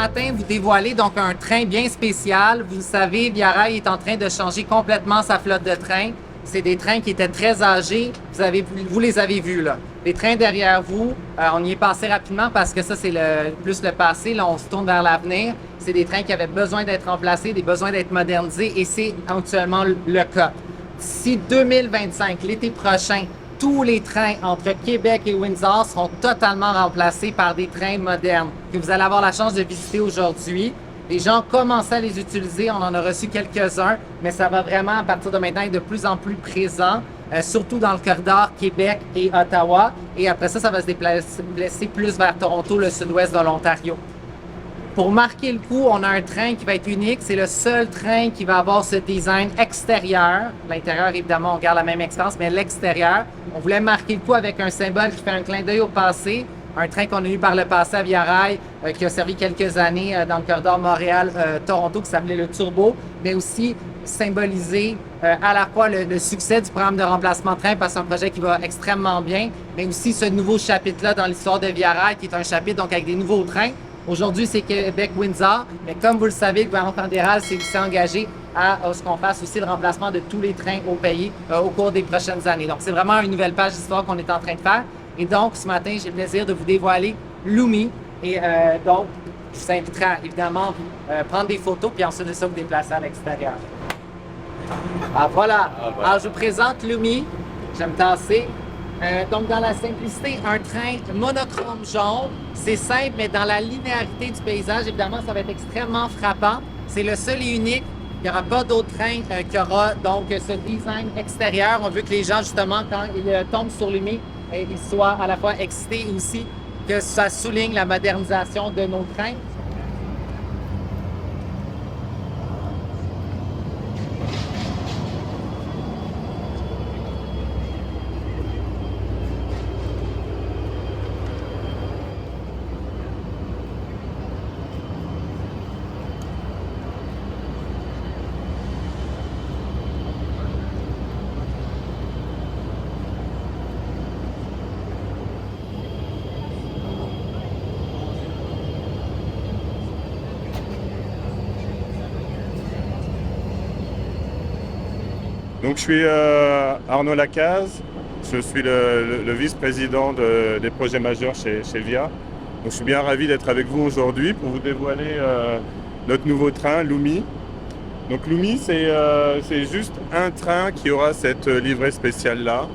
matin vous dévoiler donc un train bien spécial. Vous le savez, Via Rail est en train de changer complètement sa flotte de trains. C'est des trains qui étaient très âgés. Vous les avez vus, là. Les trains derrière vous, on y est passé rapidement parce que ça, c'est plus le passé. Là, on se tourne vers l'avenir. C'est des trains qui avaient besoin d'être remplacés, des besoins d'être modernisés, et c'est actuellement le cas. D'ici 2025, l'été prochain, tous les trains entre Québec et Windsor seront totalement remplacés par des trains modernes que vous allez avoir la chance de visiter aujourd'hui. Les gens commencent à les utiliser, on en a reçu quelques-uns, mais ça va vraiment, à partir de maintenant, être de plus en plus présent, surtout dans le corridor Québec et Ottawa. Et après ça, ça va se déplacer plus vers Toronto, le sud-ouest de l'Ontario. Pour marquer le coup, on a un train qui va être unique. C'est le seul train qui va avoir ce design extérieur. L'intérieur, évidemment, on garde la même expérience, mais l'extérieur, on voulait marquer le coup avec un symbole qui fait un clin d'œil au passé. Un train qu'on a eu par le passé à Via Rail, qui a servi quelques années dans le corridor Montréal-Toronto, qui s'appelait le Turbo, mais aussi symboliser à la fois le succès du programme de remplacement de train, parce que c'est un projet qui va extrêmement bien, mais aussi ce nouveau chapitre-là dans l'histoire de Via Rail, qui est un chapitre donc avec des nouveaux trains. Aujourd'hui, c'est Québec-Windsor, mais comme vous le savez, le gouvernement fédéral s'est engagé à ce qu'on fasse aussi le remplacement de tous les trains au pays au cours des prochaines années. Donc, c'est vraiment une nouvelle page d'histoire qu'on est en train de faire. Et donc, ce matin, j'ai le plaisir de vous dévoiler Lumi. Et donc, je vous inviterai à, évidemment, prendre des photos, puis ensuite de ça, vous déplacer à l'extérieur. Ah, voilà. Alors, je vous présente Lumi. Je vais me tasser. Donc, dans la simplicité, un train monochrome jaune, c'est simple, mais dans la linéarité du paysage, évidemment, ça va être extrêmement frappant. C'est le seul et unique. Il n'y aura pas d'autre train qui aura donc ce design extérieur. On veut que les gens, justement, quand ils tombent sur Lumi, ils soient à la fois excités et aussi que ça souligne la modernisation de nos trains. Donc je suis Arnaud Lacaze, je suis le vice-président des projets majeurs chez Via. Donc, je suis bien ravi d'être avec vous aujourd'hui pour vous dévoiler notre nouveau train, Lumi. Donc Lumi, c'est juste un train qui aura cette livrée spéciale-là.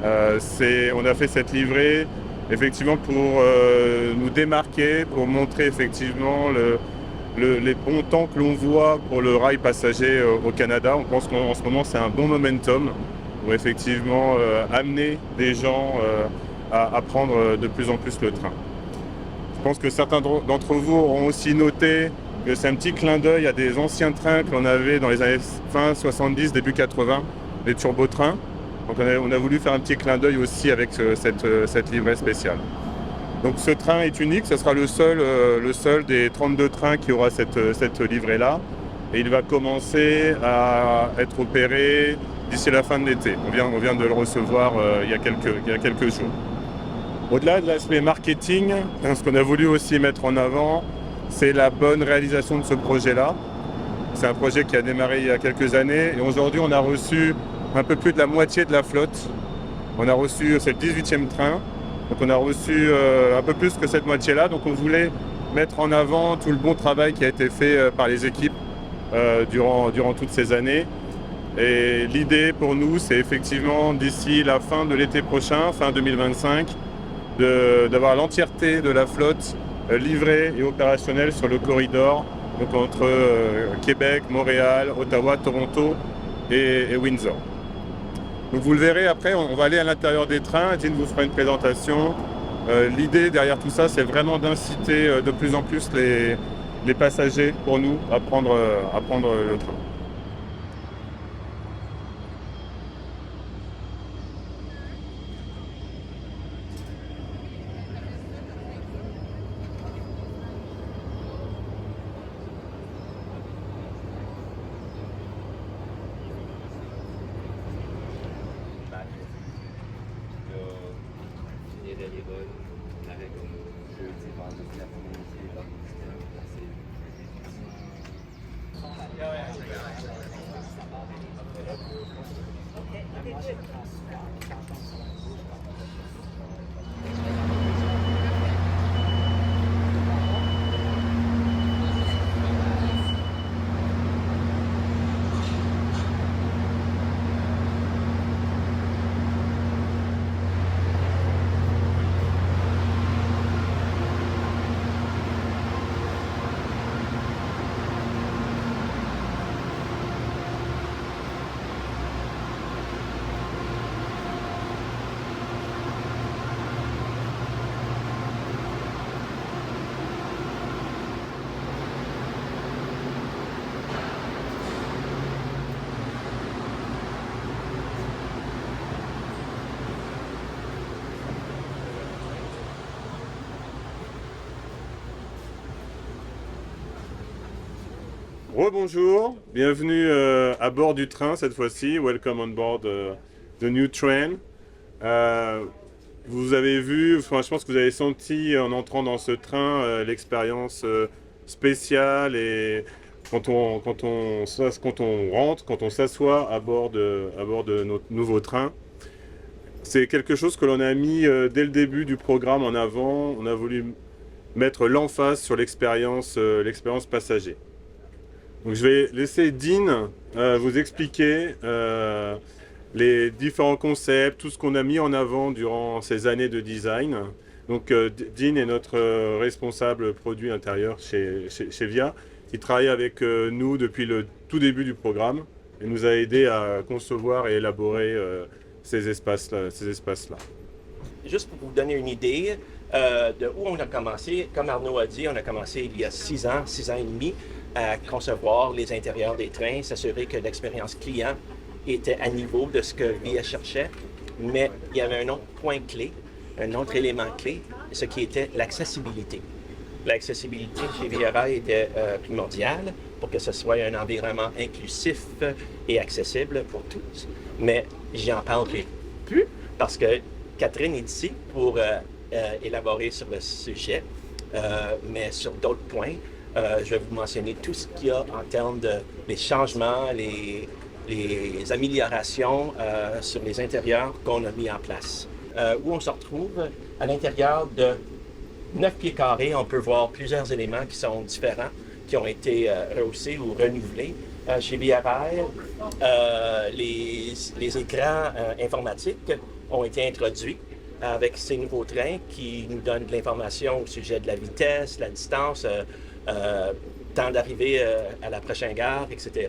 On a fait cette livrée effectivement pour nous démarquer, pour montrer effectivement les bons temps que l'on voit pour le rail passager au Canada. On pense qu'en ce moment c'est un bon momentum pour effectivement amener des gens à prendre de plus en plus le train. Je pense que certains d'entre vous auront aussi noté que c'est un petit clin d'œil à des anciens trains que l'on avait dans les années fin 70, début 80, les turbotrains. Donc on a voulu faire un petit clin d'œil aussi avec cette livrée spéciale. Donc ce train est unique, ce sera le seul des 32 trains qui aura cette livrée-là. Et il va commencer à être opéré d'ici la fin de l'été. On vient de le recevoir il y a quelques jours. Au-delà de l'aspect marketing, ce qu'on a voulu aussi mettre en avant, c'est la bonne réalisation de ce projet-là. C'est un projet qui a démarré il y a quelques années et aujourd'hui on a reçu un peu plus de la moitié de la flotte. C'est le 18e train. Donc on a reçu un peu plus que cette moitié-là, donc on voulait mettre en avant tout le bon travail qui a été fait par les équipes durant toutes ces années. Et l'idée pour nous, c'est effectivement d'ici la fin de l'été prochain, fin 2025, d'avoir l'entièreté de la flotte livrée et opérationnelle sur le corridor, donc entre Québec, Montréal, Ottawa, Toronto et Windsor. Donc vous le verrez après, on va aller à l'intérieur des trains, Jean vous fera une présentation. L'idée derrière tout ça, c'est vraiment d'inciter de plus en plus les passagers pour nous à prendre le train. Les vols, on avait comme jeudi, vendredi après-midi, Rebonjour, bienvenue à bord du train cette fois-ci. Welcome on board the new train. Vous avez vu, enfin, je pense que vous avez senti en entrant dans ce train l'expérience spéciale et quand on rentre, quand on s'assoit à bord de notre nouveau train. C'est quelque chose que l'on a mis dès le début du programme en avant. On a voulu mettre l'emphase sur l'expérience passager. Donc je vais laisser Dean vous expliquer les différents concepts, tout ce qu'on a mis en avant durant ces années de design. Donc Dean est notre responsable produit intérieur chez VIA. Il travaille avec nous depuis le tout début du programme et nous a aidé à concevoir et élaborer ces espaces-là. Juste pour vous donner une idée de où on a commencé, comme Arnaud a dit, on a commencé il y a 6 ans et demi, à concevoir les intérieurs des trains, s'assurer que l'expérience client était à niveau de ce que VIA cherchait, mais il y avait un autre point clé, un autre élément clé, ce qui était l'accessibilité. L'accessibilité chez VIA Rail était primordiale pour que ce soit un environnement inclusif et accessible pour tous, mais j'en parlerai plus parce que Catherine est ici pour élaborer sur le sujet, mais sur d'autres points, je vais vous mentionner tout ce qu'il y a en termes de les changements, les améliorations sur les intérieurs qu'on a mis en place. Où on se retrouve à l'intérieur de 9 pieds carrés, on peut voir plusieurs éléments qui sont différents, qui ont été rehaussés ou renouvelés. Chez VIA Rail, les écrans informatiques ont été introduits avec ces nouveaux trains qui nous donnent de l'information au sujet de la vitesse, la distance, temps d'arrivée à la prochaine gare, etc.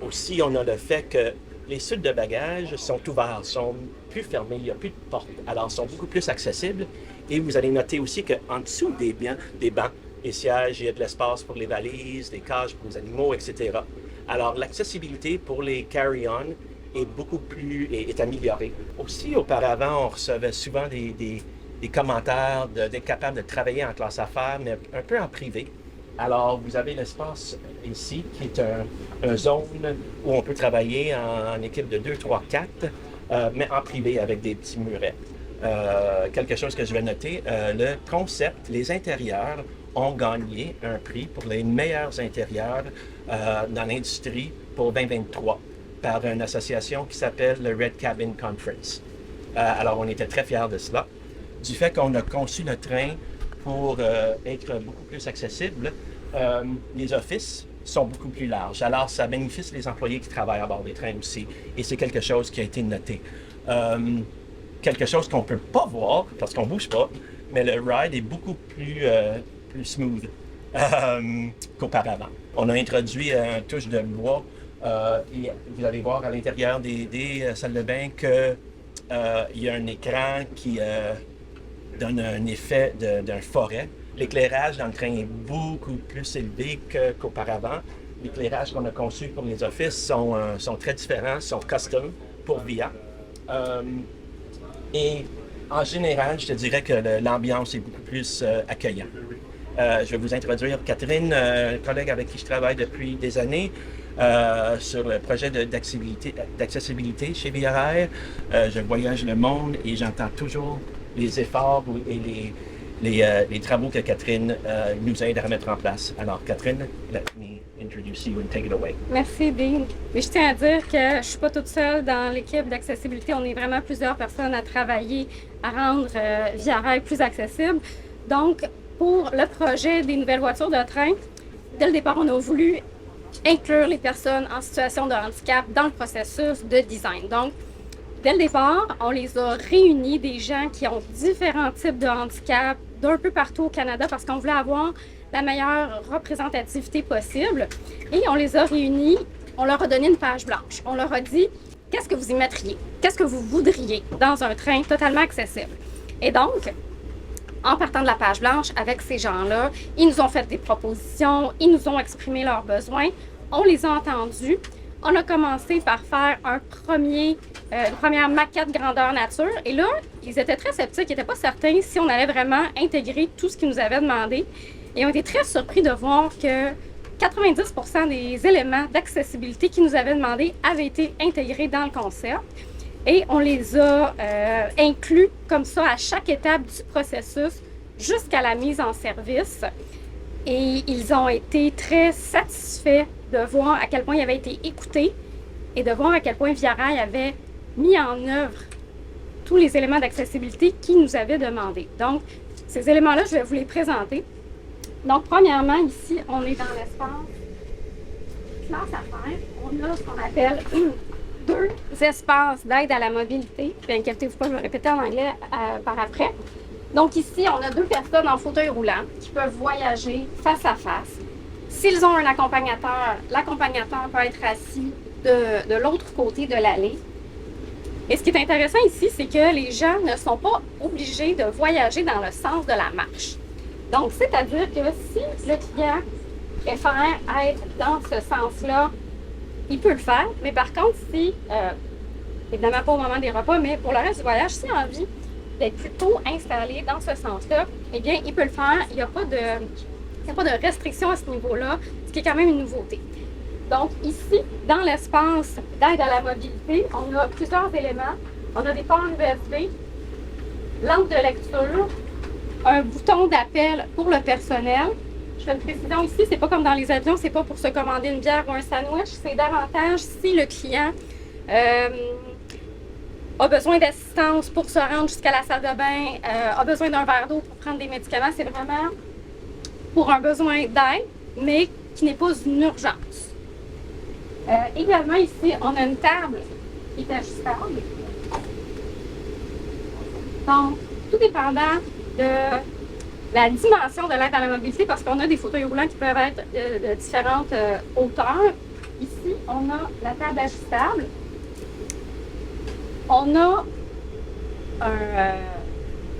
Aussi, on a le fait que les suites de bagages sont ouverts, sont plus fermés, il n'y a plus de portes, alors sont beaucoup plus accessibles. Et vous allez noter aussi qu'en dessous des bancs, les sièges, il y a de l'espace pour les valises, des cages pour les animaux, etc. Alors, l'accessibilité pour les carry-on est améliorée. Aussi, auparavant, on recevait souvent des commentaires d'être capable de travailler en classe affaires, mais un peu en privé. Alors, vous avez l'espace ici, qui est une zone où on peut travailler en équipe de 2, 3, 4, mais en privé avec des petits murets. Quelque chose que je vais noter, le concept, les intérieurs ont gagné un prix pour les meilleurs intérieurs dans l'industrie pour 2023 par une association qui s'appelle le Red Cabin Conference. Alors, on était très fiers de cela. Du fait qu'on a conçu le train pour être beaucoup plus accessible, les offices sont beaucoup plus larges. Alors, ça bénéficie les employés qui travaillent à bord des trains aussi. Et c'est quelque chose qui a été noté. Quelque chose qu'on ne peut pas voir, parce qu'on ne bouge pas, mais le ride est beaucoup plus smooth qu'auparavant. On a introduit une touche de bois et vous allez voir à l'intérieur des salles de bain qu'il y a un écran qui donne un effet d'un forêt. L'éclairage dans le train est beaucoup plus élevé qu'auparavant. L'éclairage qu'on a conçu pour les offices sont très différents, sont custom pour VIA. Et en général, je te dirais que l'ambiance est beaucoup plus accueillante. Je vais vous introduire Catherine, collègue avec qui je travaille depuis des années sur le projet d'accessibilité chez VIA Rail. Je voyage le monde et j'entends toujours les efforts et les travaux que Catherine nous aide à mettre en place. Alors, Catherine, let me introduce you and take it away. Merci, Dean. Mais je tiens à dire que je ne suis pas toute seule dans l'équipe d'accessibilité. On est vraiment plusieurs personnes à travailler à rendre VIA Rail plus accessible. Donc, pour le projet des nouvelles voitures de train, dès le départ, on a voulu inclure les personnes en situation de handicap dans le processus de design. Donc, dès le départ, on les a réunis, des gens qui ont différents types de handicap d'un peu partout au Canada parce qu'on voulait avoir la meilleure représentativité possible. Et on les a réunis, on leur a donné une page blanche. On leur a dit, qu'est-ce que vous y mettriez? Qu'est-ce que vous voudriez dans un train totalement accessible? Et donc, en partant de la page blanche avec ces gens-là, ils nous ont fait des propositions, ils nous ont exprimé leurs besoins, on les a entendus. On a commencé par faire une première maquette grandeur nature. Et là, ils étaient très sceptiques, ils n'étaient pas certains si on allait vraiment intégrer tout ce qu'ils nous avaient demandé. Et on était très surpris de voir que 90% des éléments d'accessibilité qu'ils nous avaient demandés avaient été intégrés dans le concept et on les a inclus comme ça à chaque étape du processus jusqu'à la mise en service. Et ils ont été très satisfaits de voir à quel point ils avaient été écoutés et de voir à quel point Via Rail avait mis en œuvre tous les éléments d'accessibilité qu'ils nous avaient demandés. Donc, ces éléments-là, je vais vous les présenter. Donc, premièrement, ici, on est dans l'espace classe affaires. On a ce qu'on appelle deux espaces d'aide à la mobilité. Puis, inquiétez-vous pas, je vais répéter en anglais par après. Donc, ici, on a deux personnes en fauteuil roulant qui peuvent voyager face à face. S'ils ont un accompagnateur, l'accompagnateur peut être assis de l'autre côté de l'allée. Et ce qui est intéressant ici, c'est que les gens ne sont pas obligés de voyager dans le sens de la marche. Donc, c'est-à-dire que si le client préfère être dans ce sens-là, il peut le faire. Mais par contre, si, évidemment pas au moment des repas, mais pour le reste du voyage, s'il a envie d'être plutôt installé dans ce sens-là, eh bien, il peut le faire. Il n'y a pas de restriction à ce niveau-là, ce qui est quand même une nouveauté. Donc, ici, dans l'espace d'aide à la mobilité, on a plusieurs éléments. On a des ports USB, lampe de lecture, un bouton d'appel pour le personnel. Je fais une précision ici, c'est pas comme dans les avions, c'est pas pour se commander une bière ou un sandwich, c'est davantage si le client a besoin d'assistance pour se rendre jusqu'à la salle de bain, a besoin d'un verre d'eau pour prendre des médicaments. C'est vraiment pour un besoin d'aide, mais qui n'est pas une urgence. Également ici, on a une table qui est ajustable. Donc, tout dépendant de la dimension de l'aide à la mobilité, parce qu'on a des fauteuils roulants qui peuvent être de différentes hauteurs. Ici, on a la table ajustable. On a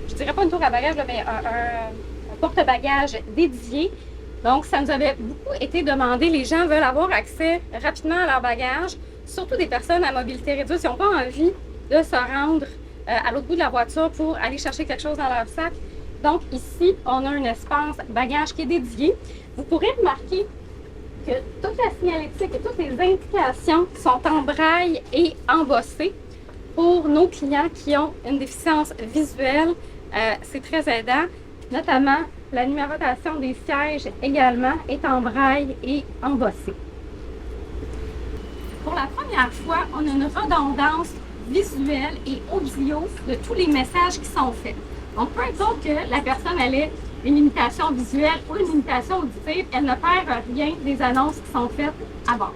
je dirais pas une tour à bagages, mais un porte-bagages dédié. Donc, ça nous avait beaucoup été demandé. Les gens veulent avoir accès rapidement à leur bagage, surtout des personnes à mobilité réduite. Ils n'ont pas envie de se rendre à l'autre bout de la voiture pour aller chercher quelque chose dans leur sac. Donc, ici, on a un espace bagage qui est dédié. Vous pourrez remarquer que toute la signalétique et toutes les indications sont en braille et embossées. Pour nos clients qui ont une déficience visuelle, c'est très aidant, notamment la numérotation des sièges également est en braille et embossée. Pour la première fois, on a une redondance visuelle et audio de tous les messages qui sont faits. Donc, peu importe que la personne ait une limitation visuelle ou une limitation auditive, elle ne perd rien des annonces qui sont faites à bord.